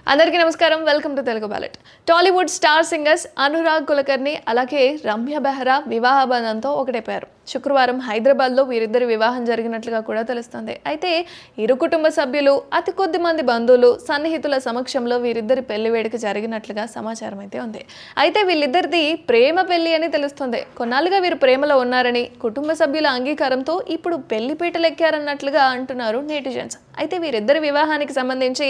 అందరికీ నమస్కారం welcome to Telugu ballot Tollywood star singers Anurag Kulkarni అలాగే రమ్య బెహ్రా వివాహ బంధంతో ఒకటైపోయారు శుక్రవారం హైదరాబాద్లో వీరిద్దరి వివాహం జరిగినట్లుగా కూడా తెలుస్తుంది అయితే ఇరు కుటుంబ సభ్యులు అతి కొద్ది మంది బంధువులు సన్నిహితుల సమక్షంలో వీరిద్దరి పెళ్లి వేడుక జరిగినట్లుగా సమాచారం అయితే ఉంది అయితే వీళ్ళిద్దరిది ప్రేమ పెళ్లి అని తెలుస్తుంది కొన్నాళ్ళుగా వీరు ప్రేమలో ఉన్నారని కుటుంబ సభ్యుల అంగీకారంతో ఇప్పుడు పెళ్లి పీటలెక్కారన్నట్లుగా అంటున్నారు నెటిజన్స్ అయితే వీరిద్దరి వివాహానికి సంబంధించి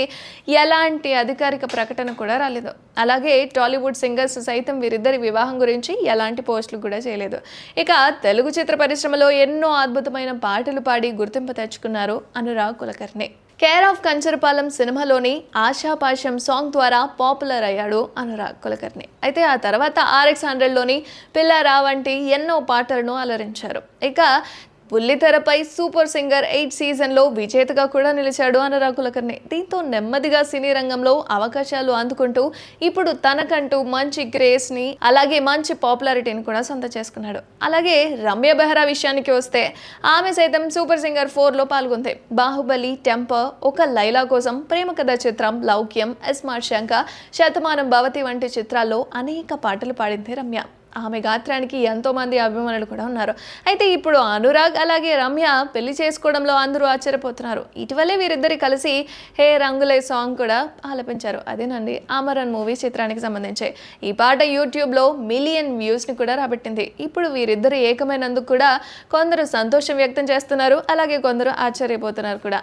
ఎలాంటి అధికారిక ప్రకటన కూడా రాలేదు అలాగే టాలీవుడ్ సింగర్స్ సైతం వీరిద్దరి వివాహం గురించి ఎలాంటి పోస్టులు కూడా చేయలేదు ఇక తెలుగు చిత్ర పరిశ్రమలో ఎన్నో అద్భుతమైన పాటలు పాడి గుర్తింపు తెచ్చుకున్నారు అనురాగ్ కులకర్ణి కేర్ ఆఫ్ కంచరపాలెం సినిమాలోని ఆశాపాశం సాంగ్ ద్వారా పాపులర్ అయ్యాడు అనురాగ్ కులకర్ణి అయితే ఆ తర్వాత RX100లోని పిల్లారా వంటి ఎన్నో పాటలను అలరించారు ఇక బుల్లితెరపై సూపర్ సింగర్ 8 సీజన్లో విజేతగా కూడా నిలిచాడు అనురాగ్ కులకర్ణి దీంతో నెమ్మదిగా సినీ రంగంలో అవకాశాలు అందుకుంటూ ఇప్పుడు తనకంటూ మంచి గ్రేస్ని అలాగే మంచి పాపులారిటీని కూడా సొంత చేసుకున్నాడు అలాగే రమ్య బెహ్రా విషయానికి వస్తే ఆమె సైతం సూపర్ సింగర్ 4లో పాల్గొంది బాహుబలి టెంపర్ ఒక లైలా కోసం ప్రేమ కథా చిత్రం లౌక్యం ఎస్మార్ట్ శంక శతమానం భవతి వంటి చిత్రాల్లో అనేక పాటలు పాడింది రమ్య ఆమె గాత్రానికి ఎంతో మంది అభిమానులు కూడా ఉన్నారు అయితే ఇప్పుడు అనురాగ్ అలాగే రమ్య పెళ్లి చేసుకోవడంలో అందరూ ఆశ్చర్యపోతున్నారు ఇటీవలే వీరిద్దరి కలిసి హే రంగులే సాంగ్ కూడా ఆలపించారు అదేనండి అమరన్ మూవీ చిత్రానికి సంబంధించి ఈ పాట యూట్యూబ్లో మిలియన్ వ్యూస్ని కూడా రాబట్టింది ఇప్పుడు వీరిద్దరు ఏకమైనందుకు కూడా కొందరు సంతోషం వ్యక్తం చేస్తున్నారు అలాగే కొందరు ఆశ్చర్యపోతున్నారు కూడా